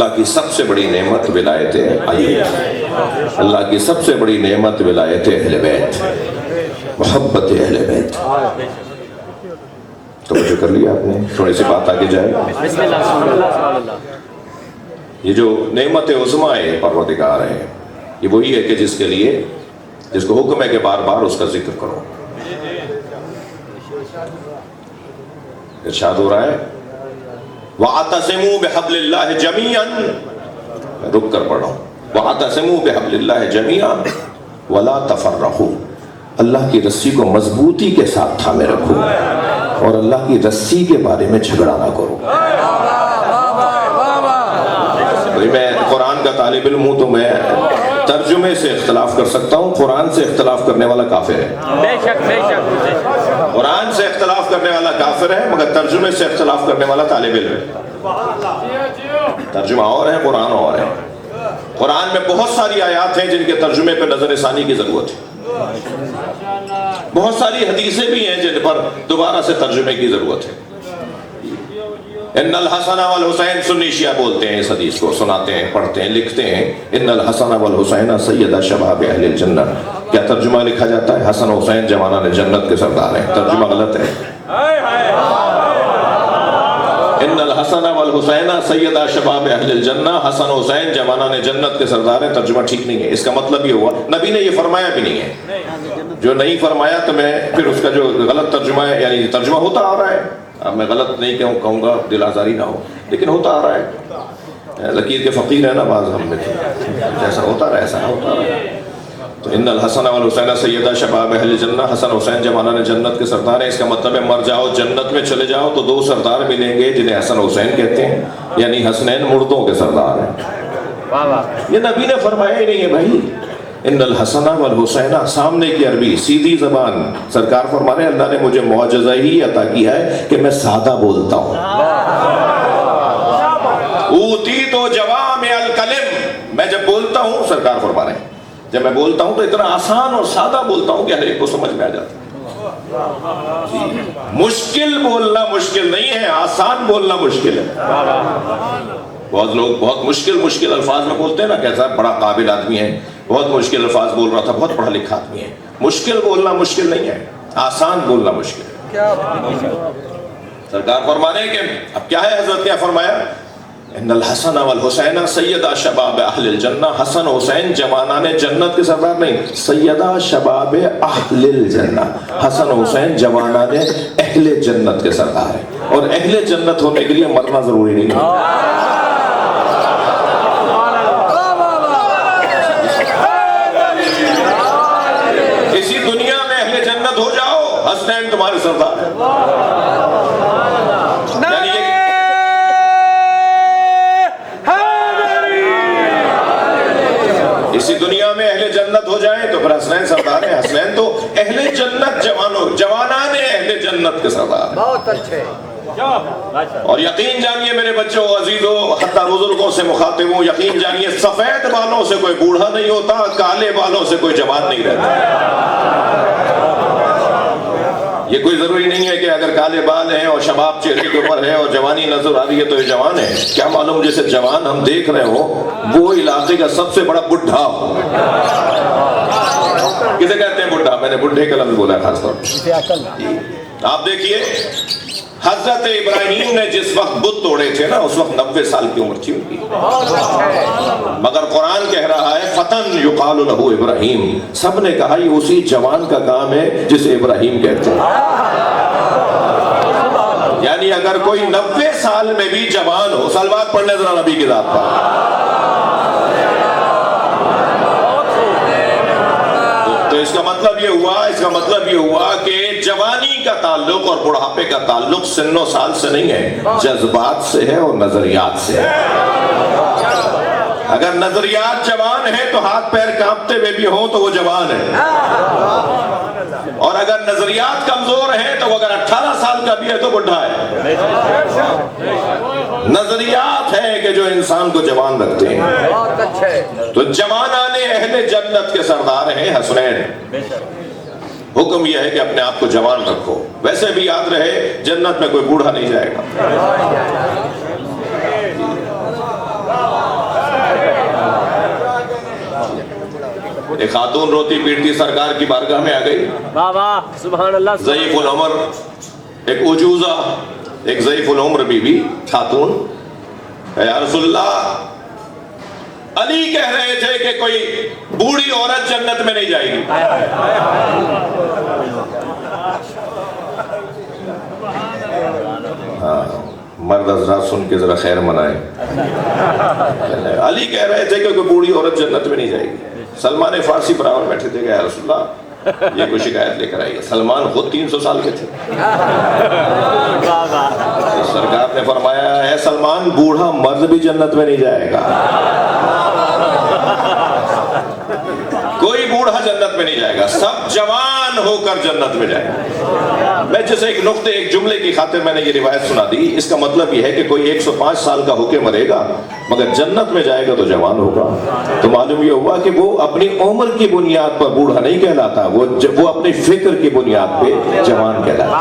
اللہ کی سب سے بڑی نعمت ولایت علی، اللہ کی سب سے بڑی نعمت ولایت اہل بیت، محبت اہل بیت۔ توجہ کر لیا آپ نے؟ تھوڑی سی بات آگے جائے۔ یہ جو نعمت عظمیٰ ہے پروردگار ہے، یہ وہی ہے کہ جس کے لیے، جس کو حکم ہے کہ بار بار اس کا ذکر کرو۔ ارشاد ہو رہا ہے وَاعْتَصِمُوا بِحَبْلِ اللَّهِ جَمِيعًا، میں رک کر پڑھ رہا ہوں، وَاعْتَصِمُوا بِحَبْلِ اللَّهِ جَمِيعًا وَلَا تَفَرَّقُوا، اللہ کی رسی کو مضبوطی کے ساتھ تھامے رکھو اور اللہ کی رسی کے بارے میں جھگڑا نہ کرو۔ میں قرآن کا طالب علم ہوں تو میں ترجمے سے اختلاف کر سکتا ہوں، قرآن سے اختلاف کرنے والا کافر ہے۔ بے شک بے شک، قرآن سے اختلاف کرنے والا کافر ہے، مگر ترجمے سے اختلاف کرنے والا طالب علم ہے۔ ترجمہ اور ہے، قرآن اور ہے۔ قرآن میں بہت ساری آیات ہیں جن کے ترجمے پہ نظر ثانی کی ضرورت ہے، بہت ساری حدیثیں بھی ہیں جن پر دوبارہ سے ترجمے کی ضرورت ہے۔ ان الحسن والحسین، سنی شیعہ بولتے ہیں اس حدیث کو، سناتے ہیں، پڑھتے ہیں، لکھتے ہیں ان الحسن والحسین سیدہ شباب اہل الجنہ۔ کیا ترجمہ لکھا جاتا ہے حسن حسین جوانان جنت کے سردار ہیں؟ ترجمہ غلط ہے۔ ان الحسن والحسین سیدہ شباب اہل الجنہ، حسن حسین جوانان جنت کے سردار ہیں، ترجمہ ٹھیک نہیں ہے۔ اس کا مطلب یہ ہوا نبی نے یہ فرمایا بھی نہیں ہے۔ جو نہیں فرمایا تو میں پھر اس کا جو غلط ترجمہ ہے، یعنی ترجمہ ہوتا آ رہا ہے، اب میں غلط نہیں کہوں گا، دل آزاری نہ ہو، لیکن ہوتا آ رہا ہے۔ لکیر کے فقیر ہے نا بعض ہم میں، جیسا ہوتا رہا ایسا ہوتا رہا۔ تو ان الحسن والحسین سیدہ شباب اہل جنہ، حسن حسین جوانان جنت کے سردار ہیں۔ اس کا مطلب ہے مر جاؤ جنت میں چلے جاؤ تو دو سردار ملیں گے جنہیں حسن حسین کہتے ہیں، یعنی حسنین مردوں کے سردار ہیں۔ یہ نبی نے فرمایا ہی نہیں ہے بھائی۔ ان الحسن والحسین، سامنے کی عربی سیدھی زبان، سرکار فرما رہے ہیں اللہ نے مجھے معجزہ ہی عطا کیا ہے کہ میں سادہ بولتا ہوں۔ اوتیت جوامع الکلم، میں جب بولتا ہوں، سرکار فرما رہے ہیں جب میں بولتا ہوں تو اتنا آسان اور سادہ بولتا ہوں کہ ہر ایک کو سمجھ میں آ جاتا ہے۔ مشکل بولنا مشکل نہیں ہے، آسان بولنا مشکل ہے۔ بہت لوگ بہت مشکل الفاظ میں بولتے ہیں نا، کیسا بڑا قابل آدمی ہے، بہت مشکل الفاظ بول رہا تھا، بہت پڑھا لکھا آدمی ہے۔ مشکل بولنا مشکل نہیں ہے، آسان بولنا مشکل ہے۔ سرکار فرما رہے ہیں کہ اب کیا ہے، حضرت نے فرمایا ان الحسن والحسین سیدہ شباب اہل الجنہ، حسن حسین جوانان جنت کے سردار نہیں، سیدہ شباب اہل الجنہ، حسن حسین جوانان اہل جنت کے سردار ہیں۔ اور اہل جنت ہونے کے لیے مرنا ضروری نہیں ہے۔ اسی دنیا میں اہل جنت ہو جاؤ، حسنین تمہارے سردار ہیں۔ اسی دنیا میں اہل جنت ہو جائیں تو پھر حسنین سردار ہیں۔ حسنین تو اہل جنت جوانان اہل جنت کے سردار، بہت اچھے۔ اور یقین جانیے میرے بچوں عزیزوں، حتی بزرگوں سے مخاطب ہوں، یقین جانیے سفید بالوں سے کوئی بوڑھا نہیں ہوتا، کالے بالوں سے کوئی جوان نہیں رہتا۔ یہ کوئی ضروری نہیں ہے کہ اگر کالے بال ہیں اور شباب چہرے کے اوپر ہے اور جوانی نظر آ رہی ہے تو یہ جوان ہے۔ کیا معلوم جیسے جوان ہم دیکھ رہے ہوں وہ علاقے کا سب سے بڑا بڈھا ہو۔ کسے کہتے ہیں بڈھا؟ میں نے بڈھے کا لفظ بولا خاص طور پر۔ آپ دیکھیے حضرت ابراہیم نے جس وقت بت توڑے تھے نا، اس وقت 90 سال کی عمر تھی ان کی، مگر قرآن کہہ رہا ہے فتن یقال لہ ابراہیم، سب نے کہا یہ اسی جوان کا کام ہے جسے ابراہیم کہتے ہیں۔ یعنی اگر کوئی 90 سال میں بھی جوان ہو، صلوات پڑھنے ذرا نبی کی ذات پر، تو اس کا مطلب یہ ہوا کہ جوانی کا تعلق اور بڑھاپے کا تعلق سن و سال سے نہیں ہے، جذبات سے ہے اور نظریات سے ہے۔ اگر نظریات جوان ہیں تو ہاتھ پیر کانپتے ہوئے بھی ہوں تو وہ جوان ہے، اور اگر نظریات کمزور ہیں تو وہ اگر 18 سال کا بھی ہے تو بڈھا ہے۔ نظریات ہے کہ جو انسان کو جوان رکھتے ہیں۔ تو جوانان اہل جنت کے سردار ہیں حسنین۔ حکم یہ ہے کہ اپنے آپ کو جوان رکھو۔ ویسے بھی یاد رہے جنت میں کوئی بوڑھا نہیں جائے گا۔ ایک خاتون روتی پیٹتی سرکار کی بارگاہ میں آ گئی. واہ واہ سبحان اللہ. ضعیف العمر ایک عجوزہ، ایک ضعیف العمر بی بی خاتون، یا رسول اللہ علی کہہ رہے تھے کہ کوئی بوڑھی عورت جنت میں نہیں جائے گی. مرد حضرات سن کے ذرا خیر منائیں. علی کہہ رہے تھے کہ کوئی بوڑھی عورت جنت میں نہیں جائے گی. سلمان فارسی برابر بیٹھے تھے کہ یا رسول اللہ یہ کوئی شکایت لے کر آئی ہے. سلمان خود 300 سال کے تھے. سرکار نے فرمایا ہے سلمان بوڑھا مرد بھی جنت میں نہیں جائے گا. کوئی بوڑھا جنت میں نہیں جائے گا، سب جوان ہو کر جنت میں جائے گا. میں جیسے ایک نقطے ایک جملے کی خاطر میں نے یہ روایت سنا دی. اس کا مطلب یہ ہے کہ کوئی 105 سال کا ہو کے مرے گا مگر جنت میں جائے گا تو جوان ہوگا. تو معلوم یہ ہوا کہ وہ اپنی عمر کی بنیاد پر بوڑھا نہیں کہلاتا، وہ اپنی فکر کی بنیاد پہ جوان کہلاتا.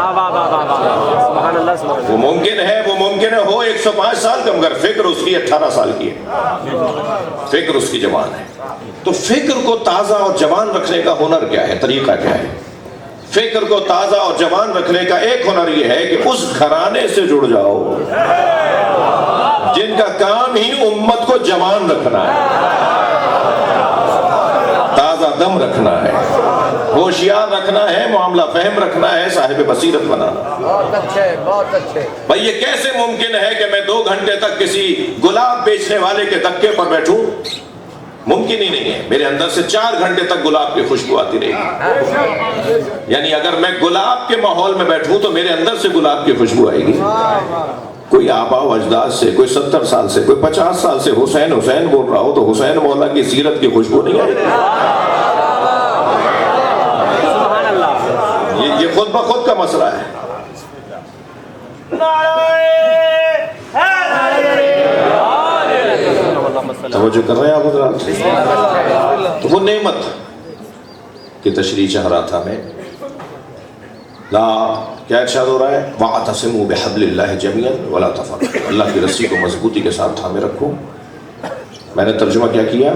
وہ ممکن ہے ہو 105 سال کا مگر فکر اس کی 18 سال کی ہے، فکر اس کی جوان ہے. تو فکر کو تازہ اور جوان رکھنے کا ہنر کیا ہے، طریقہ کیا ہے؟ فکر کو تازہ اور جوان رکھنے کا ایک ہنر یہ ہے کہ اس گھرانے سے جڑ جاؤ جن کا کام ہی امت کو جوان رکھنا ہے، تازہ دم رکھنا ہے، ہوشیار رکھنا ہے، معاملہ فہم رکھنا ہے، صاحب بصیرت بنانا. بہت اچھے بہت اچھے. بھئی یہ کیسے ممکن ہے کہ میں 2 گھنٹے تک کسی گلاب بیچنے والے کے دکے پر بیٹھوں؟ ممکن ہی نہیں ہے. میرے اندر سے 4 گھنٹے تک گلاب کی خوشبو آتی رہے گی. یعنی اگر میں گلاب کے ماحول میں بیٹھوں تو میرے اندر سے گلاب کی خوشبو آئے گی. کوئی آبا و اجداد سے، کوئی 70 سال سے، کوئی 50 سال سے حسین حسین بول رہا ہو تو حسین مولا کی سیرت کی خوشبو نہیں آئے گی. یہ خود بخود کا مسئلہ ہے. توجہ کر رہے ہیں آپ حضرات؟ تو وہ نعمت کی تشریح چاہ رہا تھا میں. لا کیا ارشاد ہو رہا ہے؟ وَاعْتَصِمُوا بِحَبْلِ اللَّهِ جَمِيعًا وَلَا تَفَرَّقُوا. اللہ کی رسی کو مضبوطی کے ساتھ تھامے رکھو. میں نے ترجمہ کیا کیا؟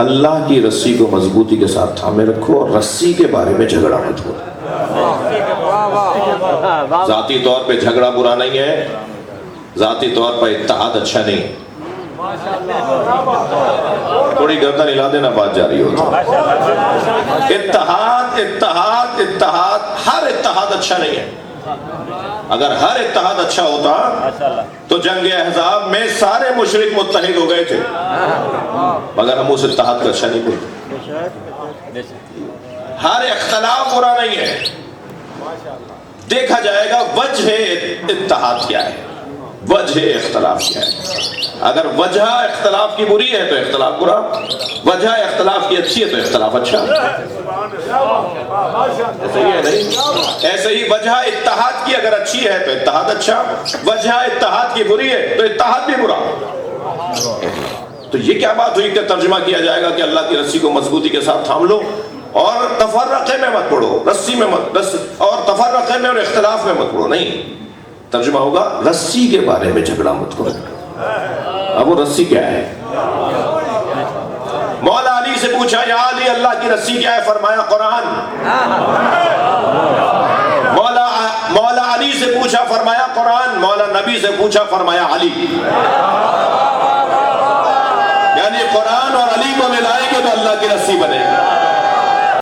اللہ کی رسی کو مضبوطی کے ساتھ تھامے رکھو اور رسی کے بارے میں جھگڑا مت کرو. ذاتی طور پہ جھگڑا برا نہیں ہے، ذاتی طور پر اتحاد اچھا نہیں. تھوڑی گردن ہلا دینا، بات جاری ہوتا. اتحاد اتحاد اتحاد، ہر اتحاد اچھا نہیں ہے. اگر ہر اتحاد اچھا ہوتا تو جنگ احزاب میں سارے مشرک متحد ہو گئے تھے، مگر ہم اس اتحاد کا اچھا نہیں بولتے. ہر اختلاف برا نہیں ہے، دیکھا جائے گا وجہ اتحاد کیا ہے، وجہ اختلاف کیا ہے. اگر وجہ اختلاف کی بری ہے تو اختلاف برا، وجہ اختلاف کی اچھی ہے تو اختلاف اچھا. ایسے ہی ہے نہیں؟ ایسے ہی وجہ اتحاد کی اگر اچھی ہے تو اتحاد اچھا، وجہ اتحاد کی بری ہے تو اتحاد بھی برا. تو یہ کیا بات ہوئی کہ ترجمہ کیا جائے گا کہ اللہ کی رسی کو مضبوطی کے ساتھ تھام لو اور تفرقے میں مت پڑو، رسی میں مت، اور تفرقے میں اور اختلاف میں مت پڑو. نہیں، ترجمہ ہوگا رسی کے بارے میں جھگڑا مت کرو. اب وہ رسی کیا ہے؟ مولا علی سے پوچھا یا علی اللہ کی رسی کیا ہے؟ فرمایا قرآن. مولا علی سے پوچھا، فرمایا قرآن. مولا نبی سے پوچھا، فرمایا علی. یعنی قرآن اور علی کو ملائیں گے تو اللہ کی رسی بنے گی.